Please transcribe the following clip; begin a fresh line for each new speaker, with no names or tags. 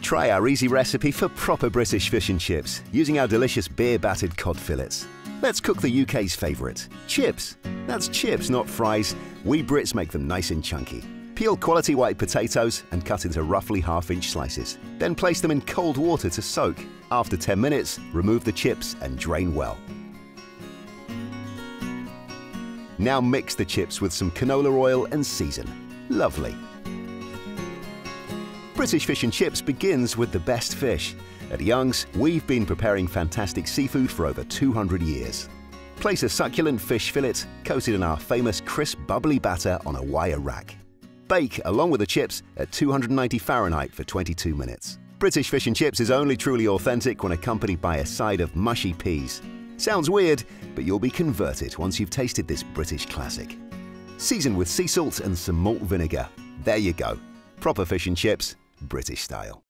Try our easy recipe for proper British fish and chips using our delicious beer battered cod fillets. Let's cook the UK's favourite, chips. That's chips, not fries. We Brits make them nice and chunky. Peel quality white potatoes and cut into roughly half-inch slices. Then place them in cold water to soak. After 10 minutes, remove the chips and drain well. Now mix the chips with some canola oil and season. Lovely. British fish and chips begins with the best fish. At Young's, we've been preparing fantastic seafood for over 200 years. Place a succulent fish fillet coated in our famous crisp bubbly batter on a wire rack. Bake along with the chips at 290 Fahrenheit for 22 minutes. British fish and chips is only truly authentic when accompanied by a side of mushy peas. Sounds weird, but you'll be converted once you've tasted this British classic. Season with sea salt and some malt vinegar. There you go. Proper fish and chips, British style.